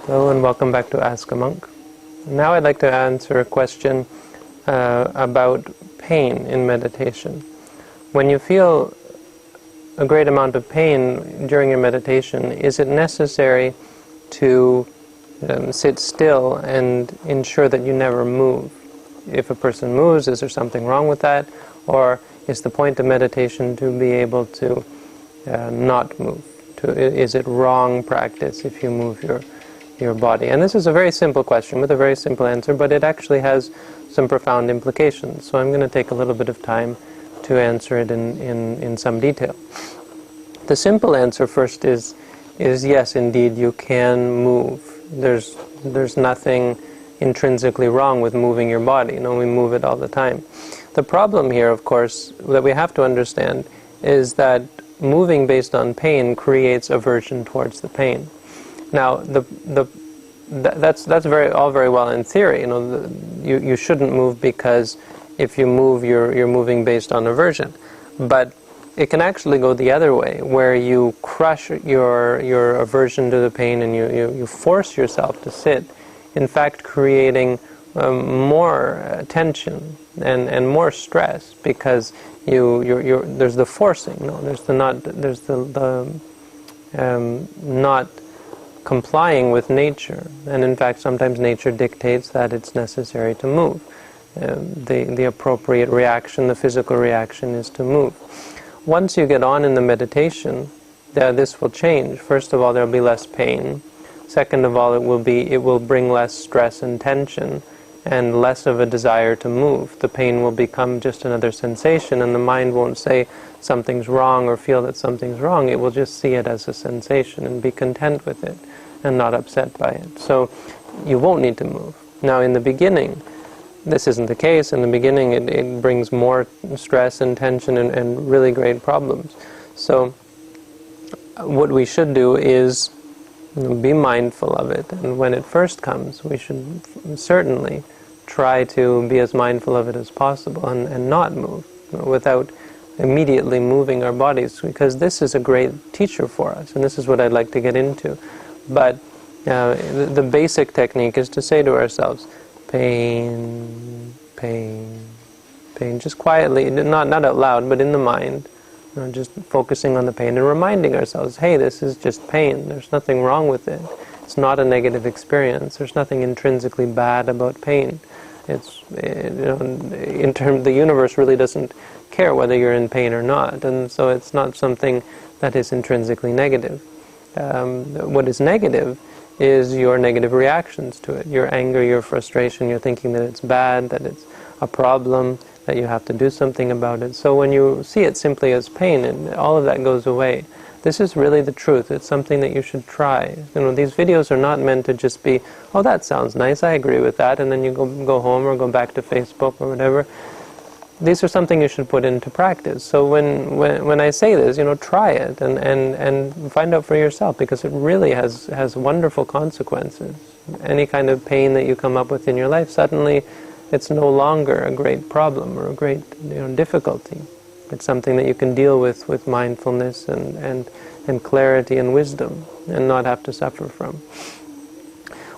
Hello and welcome back to Ask a Monk. Now I'd like to answer a question about pain in meditation. When you feel a great amount of pain during your meditation, is it necessary to sit still and ensure that you never move? If a person moves, is there something wrong with that? Or is the point of meditation to be able to not move? Is it wrong practice if you move your body? And this is a very simple question with a very simple answer, but it actually has some profound implications. So I'm going to take a little bit of time to answer it in some detail. The simple answer first is yes, indeed, you can move. There's nothing intrinsically wrong with moving your body. You know, we move it all the time. The problem here, of course, that we have to understand is that moving based on pain creates aversion towards the pain. Now, that's all very well in theory. You know, you shouldn't move because if you move, you're moving based on aversion. But it can actually go the other way, where you crush your aversion to the pain and you force yourself to sit, in fact creating more tension and more stress, because there's the forcing, there's the not complying with nature, and in fact sometimes nature dictates that it's necessary to move. The appropriate reaction, the physical reaction, is to move. Once you get on in the meditation, this will change. First of all, there will be less pain. Second of all, it will bring less stress and tension, and less of a desire to move. The pain will become just another sensation, and the mind won't say something's wrong or feel that something's wrong. It will just see it as a sensation and be content with it and not upset by it. So you won't need to move. Now, in the beginning, this isn't the case. In the beginning, it brings more stress and tension and really great problems. So what we should do is be mindful of it. And when it first comes, we should certainly try to be as mindful of it as possible and not move without immediately moving our bodies, because this is a great teacher for us, and this is what I'd like to get into. But the basic technique is to say to ourselves, pain, pain, pain, just quietly, not out loud, but in the mind, just focusing on the pain and reminding ourselves, hey, this is just pain, there's nothing wrong with it. It's not a negative experience. There's nothing intrinsically bad about pain. It's, the universe really doesn't care whether you're in pain or not, and so it's not something that is intrinsically negative. What is negative is your negative reactions to it. Your anger, your frustration, you're thinking that it's bad, that it's a problem, that you have to do something about it. So when you see it simply as pain, and all of that goes away. This is really the truth. It's something that you should try. These videos are not meant to just be, oh, that sounds nice, I agree with that, and then you go home or go back to Facebook or whatever. These are something you should put into practice. So when I say this, try it and find out for yourself, because it really has wonderful consequences. Any kind of pain that you come up with in your life, suddenly it's no longer a great problem or a great difficulty. It's something that you can deal with mindfulness and clarity and wisdom, and not have to suffer from.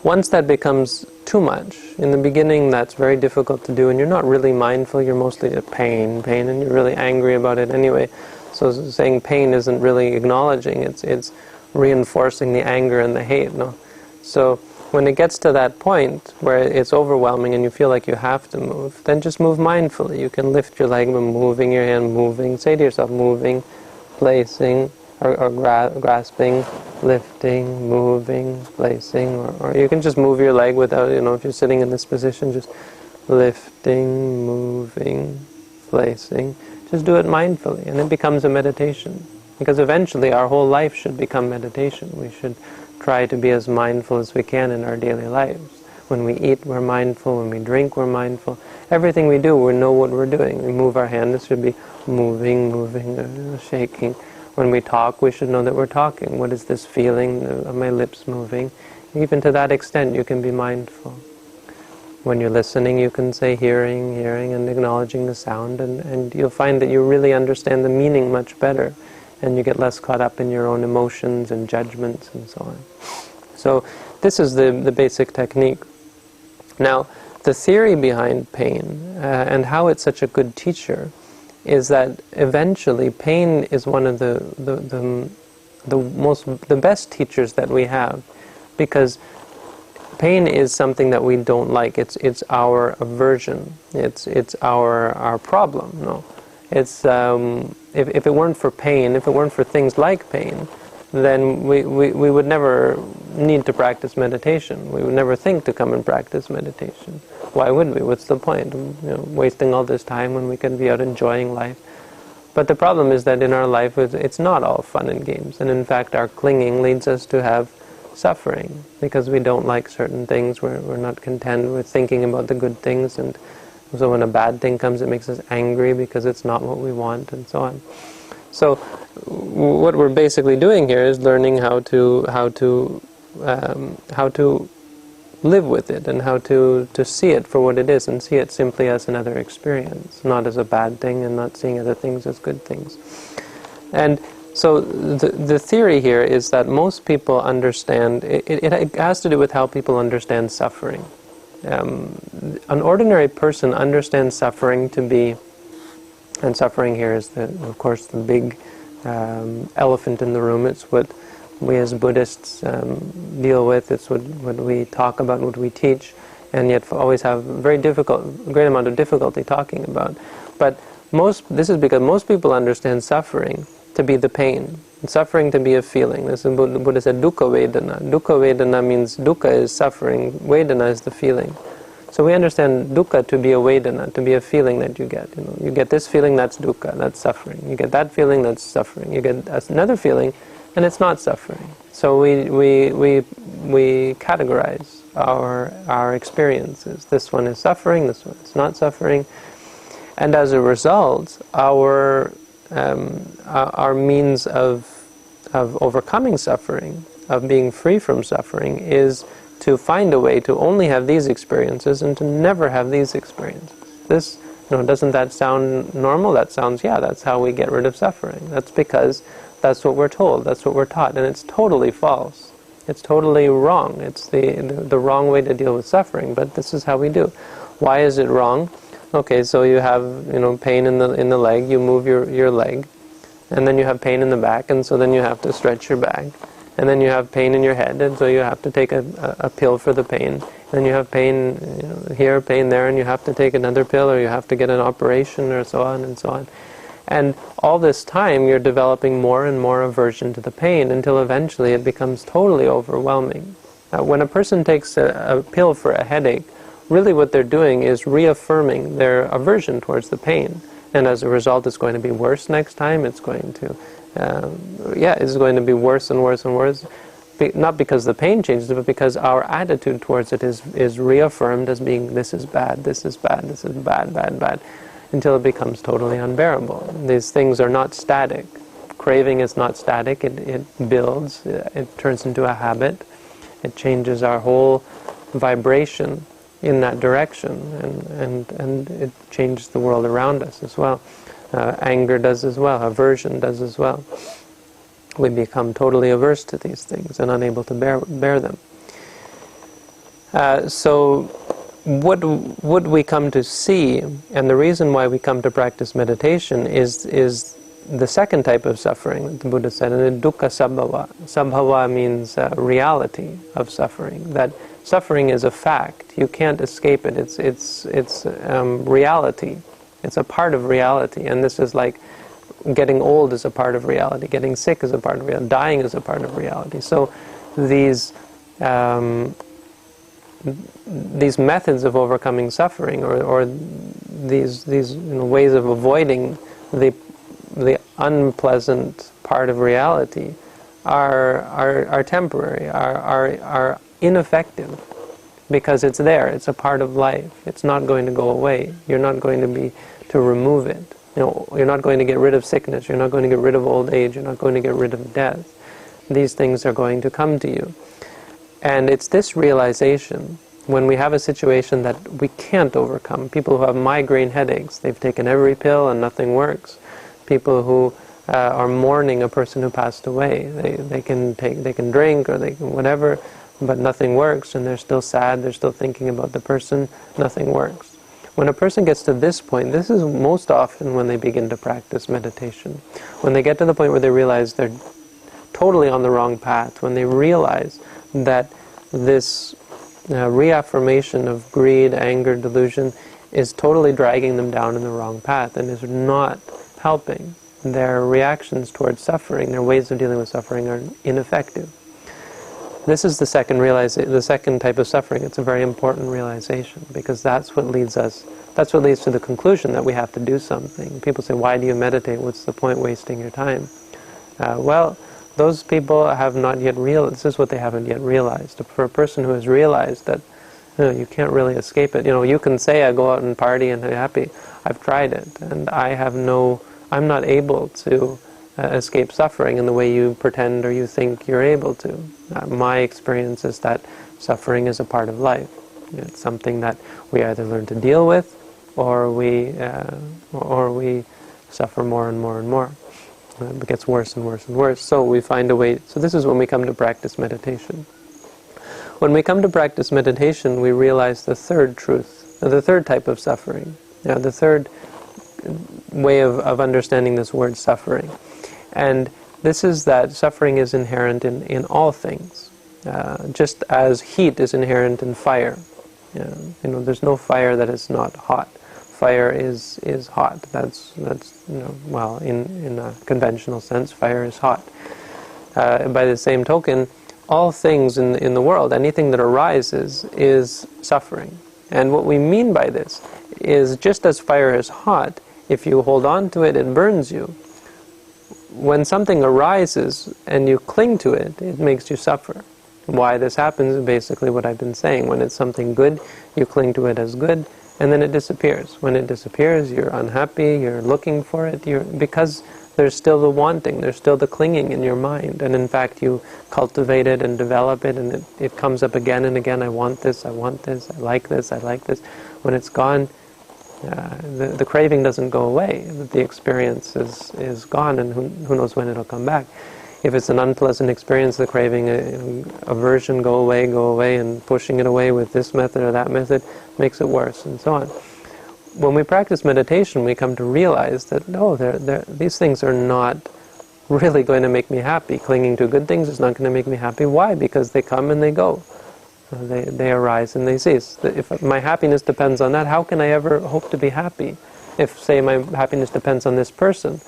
Once that becomes too much, in the beginning that's very difficult to do, and you're not really mindful, you're mostly at pain, and you're really angry about it anyway. So saying pain isn't really acknowledging, it's reinforcing the anger and the hate. So when it gets to that point where it's overwhelming and you feel like you have to move, then just move mindfully. You can lift your leg by moving your hand, moving. Say to yourself, moving, placing, or grasping, lifting, moving, placing. Or you can just move your leg without, if you're sitting in this position, just lifting, moving, placing. Just do it mindfully, and it becomes a meditation. Because eventually our whole life should become meditation. We should try to be as mindful as we can in our daily lives. When we eat, we're mindful. When we drink, we're mindful. Everything we do, we know what we're doing. We move our hand, this should be moving, shaking. When we talk, we should know that we're talking. What is this feeling of my lips moving? Even to that extent, you can be mindful. When you're listening, you can say hearing, and acknowledging the sound, and you'll find that you really understand the meaning much better, and you get less caught up in your own emotions and judgments and so on. So this is the basic technique. Now, the theory behind pain and how it's such a good teacher is that eventually pain is one of the best teachers that we have, because pain is something that we don't like. It's our aversion. It's our problem. No, it's if it weren't for pain, if it weren't for things like pain, then we would never need to practice meditation. We would never think to come and practice meditation. Why would we? What's the point? Wasting all this time when we could be out enjoying life. But the problem is that in our life, it's not all fun and games. And in fact, our clinging leads us to have suffering, because we don't like certain things. We're not content with thinking about the good things. And so when a bad thing comes, it makes us angry because it's not what we want, and so on. So what we're basically doing here is learning how to live with it, and how to see it for what it is, and see it simply as another experience, not as a bad thing, and not seeing other things as good things. And so the theory here is that most people understand, it has to do with how people understand suffering. An ordinary person understands suffering to be, and suffering here is, of course, the big elephant in the room. It's what we as Buddhists deal with. It's what we talk about, what we teach, and yet always have a great amount of difficulty talking about. But this is because most people understand suffering to be the pain, and suffering to be a feeling. This is what Buddha said, dukkha vedana. Dukkha vedana means dukkha is suffering, vedana is the feeling. So we understand dukkha to be a vedana, to be a feeling that you get. You get this feeling, that's dukkha, that's suffering. You get that feeling, that's suffering. You get another feeling, and it's not suffering. So we categorize our experiences. This one is suffering, this one is not suffering. And as a result, our means of overcoming suffering, of being free from suffering, is to find a way to only have these experiences and to never have these experiences. This, doesn't that sound normal? That sounds, that's how we get rid of suffering. That's because that's what we're told, that's what we're taught, and it's totally false. It's totally wrong. It's the wrong way to deal with suffering, but this is how we do. Why is it wrong? Okay, so you have pain in the leg, you move your leg, and then you have pain in the back, and so then you have to stretch your back. And then you have pain in your head, and so you have to take a pill for the pain. And then you have pain here, pain there, and you have to take another pill, or you have to get an operation, or so on and so on. And all this time you're developing more and more aversion to the pain, until eventually it becomes totally overwhelming. When a person takes a pill for a headache, really what they're doing is reaffirming their aversion towards the pain. And as a result, it's going to be worse next time. It's going to it's going to be worse and worse and worse. Not because the pain changes, but because our attitude towards it is reaffirmed as being, this is bad, this is bad, this is bad, bad, bad, until it becomes totally unbearable. These things are not static. Craving is not static. It builds. It turns into a habit. It changes our whole vibration in that direction, and it changes the world around us as well. Anger does as well. Aversion does as well. We become totally averse to these things and unable to bear them. So what we come to see, and the reason why we come to practice meditation, is the second type of suffering that the Buddha said, and dukkha sabhava. Sabhava means reality of suffering. That suffering is a fact. You can't escape it. It's reality. It's a part of reality, and this is like getting old is a part of reality, getting sick is a part of reality, dying is a part of reality. So these methods of overcoming suffering, or these ways of avoiding the unpleasant part of reality, are temporary, are ineffective. Because it's there, it's a part of life. It's not going to go away. You're not going to remove it. You're not going to get rid of sickness. You're not going to get rid of old age. You're not going to get rid of death. These things are going to come to you. And it's this realization, when we have a situation that we can't overcome. People who have migraine headaches, they've taken every pill and nothing works. People who are mourning a person who passed away, they can drink or they can whatever, but nothing works, and they're still sad, they're still thinking about the person, nothing works. When a person gets to this point, this is most often when they begin to practice meditation. When they get to the point where they realize they're totally on the wrong path, when they realize that this reaffirmation of greed, anger, delusion is totally dragging them down in the wrong path and is not helping. Their reactions towards suffering, their ways of dealing with suffering are ineffective. This is the second type of suffering. It's a very important realization, because that's what leads to the conclusion that we have to do something. People say, why do you meditate? What's the point wasting your time? Well, those people have not yet realized, this is what they haven't yet realized. For a person who has realized that you can't really escape it. You can say, I go out and party and I'm happy. I've tried it, and I'm not able to escape suffering in the way you pretend or you think you're able to. My experience is that suffering is a part of life. It's something that we either learn to deal with, or we suffer more and more and more. It gets worse and worse and worse. So we find a way. So this is when we come to practice meditation. When we come to practice meditation, we realize the third truth, the third type of suffering. The third way of understanding this word suffering. And this is that suffering is inherent in all things, just as heat is inherent in fire. There's no fire that is not hot. Fire is hot. That's well, in a conventional sense, fire is hot. By the same token, all things in the world, anything that arises, is suffering. And what we mean by this is, just as fire is hot, if you hold on to it, it burns you. When something arises and you cling to it, it makes you suffer. Why this happens is basically what I've been saying. When it's something good, you cling to it as good, and then it disappears. When it disappears, you're unhappy, you're looking for it, because there's still the wanting, there's still the clinging in your mind. And in fact, you cultivate it and develop it, and it comes up again and again. I want this, I like this, I like this. When it's gone, the craving doesn't go away. The experience is gone, and who knows when it'll come back. If it's an unpleasant experience, the craving, aversion, go away, and pushing it away with this method or that method makes it worse, and so on. When we practice meditation, we come to realize that, no, these things are not really going to make me happy. Clinging to good things is not going to make me happy. Why? Because they come and they go. They arise and they cease. If my happiness depends on that, how can I ever hope to be happy? If, say, my happiness depends on this person,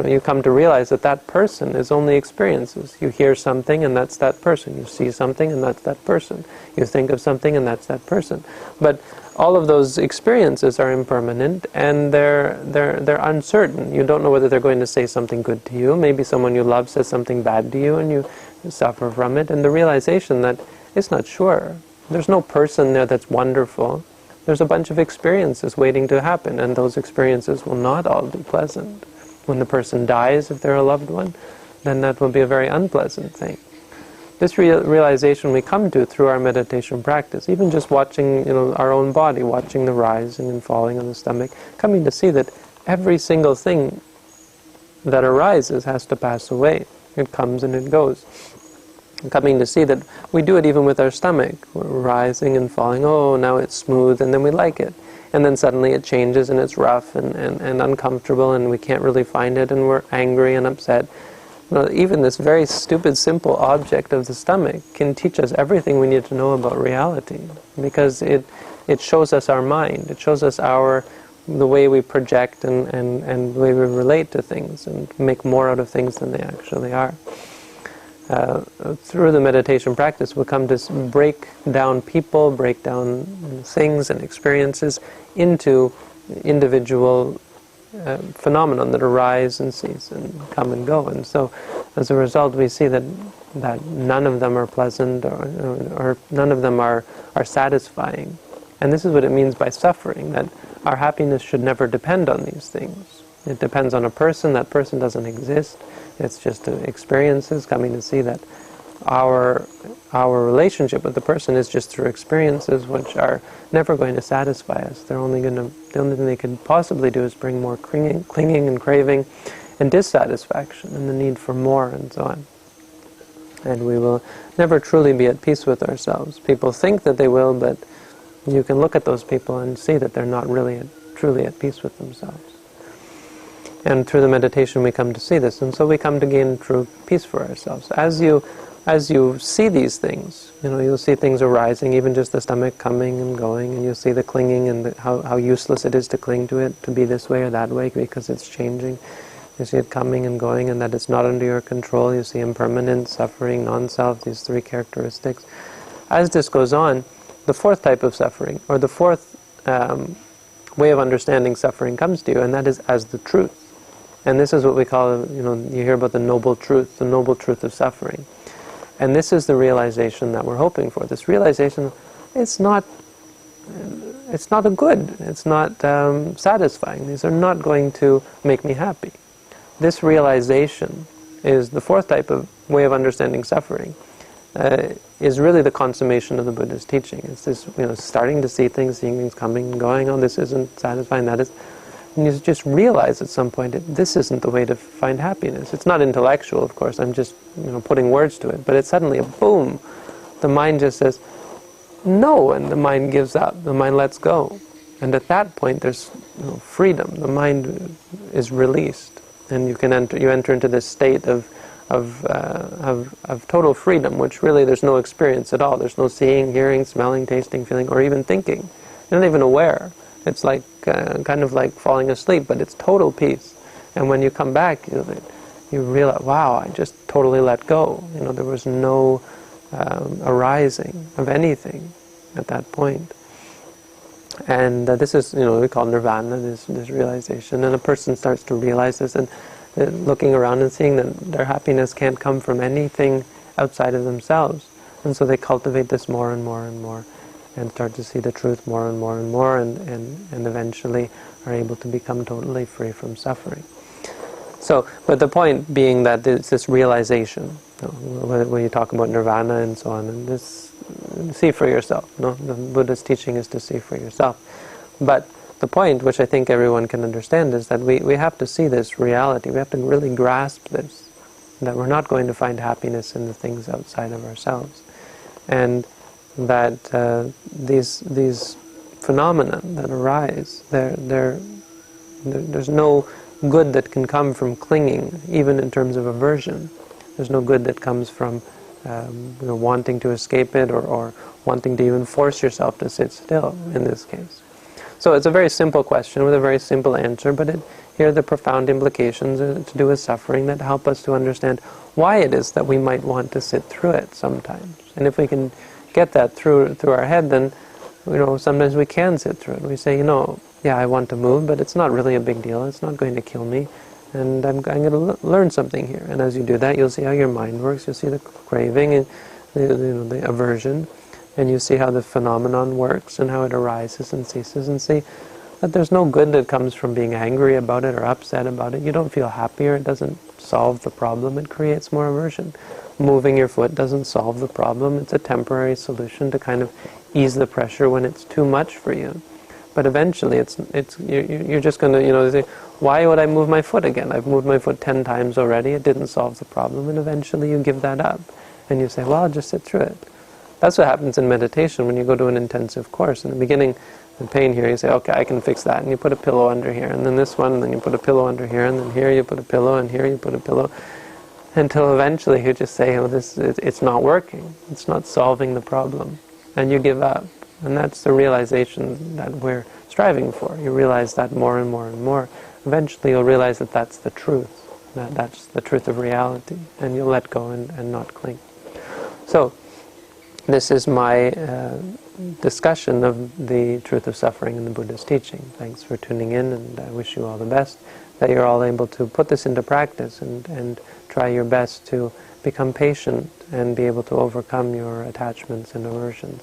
you come to realize that that person is only experiences. You hear something and that's that person. You see something and that's that person. You think of something and that's that person. But all of those experiences are impermanent, and they're uncertain. You don't know whether they're going to say something good to you. Maybe someone you love says something bad to you and you suffer from it. And the realization that it's not sure. There's no person there that's wonderful. There's a bunch of experiences waiting to happen, and those experiences will not all be pleasant. When the person dies, if they're a loved one, then that will be a very unpleasant thing. This realization we come to through our meditation practice, even just watching our own body, watching the rising and falling on the stomach, coming to see that every single thing that arises has to pass away. It comes and it goes. Coming to see that we do it even with our stomach. We're rising and falling, oh, now it's smooth, and then we like it. And then suddenly it changes and it's rough and uncomfortable, and we can't really find it, and we're angry and upset. Even this very stupid, simple object of the stomach can teach us everything we need to know about reality, because it shows us our mind. It shows us the way we project and the way we relate to things and make more out of things than they actually are. Through the meditation practice, we come to break down people, break down things and experiences into individual phenomenon that arise and cease and come and go. And so, as a result, we see that none of them are pleasant, or none of them are satisfying. And this is what it means by suffering, that our happiness should never depend on these things. It depends on a person. That person doesn't exist. It's just experiences. Coming to see that our relationship with the person is just through experiences which are never going to satisfy us. The only thing they could possibly do is bring more clinging and craving and dissatisfaction and the need for more, and so on. And we will never truly be at peace with ourselves. People think that they will, but you can look at those people and see that they're not really truly at peace with themselves. And through the meditation we come to see this, and so we come to gain true peace for ourselves. As you see these things, you'll see things arising, even just the stomach coming and going, and you'll see the clinging and how useless it is to cling to it, to be this way or that way, because it's changing. You see it coming and going, and that it's not under your control. You see impermanence, suffering, non-self, these three characteristics. As this goes on, the fourth type of suffering, or the fourth way of understanding suffering comes to you, and that is as the truth. And this is what we call, you hear about the noble truth of suffering. And this is the realization that we're hoping for. This realization, it's not a good, it's not satisfying. These are not going to make me happy. This realization is the fourth type of way of understanding suffering, is really the consummation of the Buddha's teaching. It's this, starting to see things, seeing things coming and going, oh, this isn't satisfying, that is. And you just realize at some point that this isn't the way to find happiness. It's not intellectual, of course, I'm just putting words to it, but it's suddenly a boom. The mind just says, no, and the mind gives up, the mind lets go. And at that point there's freedom, the mind is released. And you enter into this state of total freedom, which really there's no experience at all. There's no seeing, hearing, smelling, tasting, feeling, or even thinking. You're not even aware. It's like kind of like falling asleep, but it's total peace. And when you come back, you realize, wow, I just totally let go. There was no arising of anything at that point. And this is, we call nirvana, this realization. And a person starts to realize this, and looking around and seeing that their happiness can't come from anything outside of themselves. And so they cultivate this more and more and more, and start to see the truth more and more and more, and eventually are able to become totally free from suffering. So, but the point being that it's this realization, when you talk about nirvana and so on, and this, see for yourself. The Buddha's teaching is to see for yourself. But the point, which I think everyone can understand, is that we have to see this reality. We have to really grasp this, that we're not going to find happiness in the things outside of ourselves, and that these phenomena that arise, there's no good that can come from clinging, even in terms of aversion. There's no good that comes from wanting to escape it, or wanting to even force yourself to sit still, in this case. So it's a very simple question with a very simple answer, but here are the profound implications to do with suffering that help us to understand why it is that we might want to sit through it sometimes. And if we can get that through our head, then sometimes we can sit through it. We say, yeah, I want to move, but it's not really a big deal. It's not going to kill me. And I'm going to learn something here. And as you do that, you'll see how your mind works. You'll see the craving and the aversion, and you see how the phenomenon works and how it arises and ceases, and see that there's no good that comes from being angry about it or upset about it. You don't feel happier. It doesn't solve the problem. It creates more aversion. Moving your foot doesn't solve the problem. It's a temporary solution to kind of ease the pressure when it's too much for you. But eventually, you're just going to, say, why would I move my foot again? I've moved my foot 10 times already. It didn't solve the problem. And eventually you give that up. And you say, well, I'll just sit through it. That's what happens in meditation when you go to an intensive course. In the beginning, the pain here, you say, okay, I can fix that. And you put a pillow under here. And then this one, and then you put a pillow under here. And then here you put a pillow, and here you put a pillow. Until eventually you just say, it's not working. It's not solving the problem. And you give up. And that's the realization that we're striving for. You realize that more and more and more. Eventually you'll realize that that's the truth. That's the truth of reality. And you'll let go and not cling. So, this is my discussion of the truth of suffering in the Buddha's teaching. Thanks for tuning in, and I wish you all the best, that you're all able to put this into practice and try your best to become patient and be able to overcome your attachments and aversions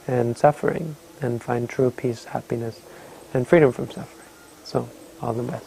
and suffering, and find true peace, happiness, and freedom from suffering. So, all the best.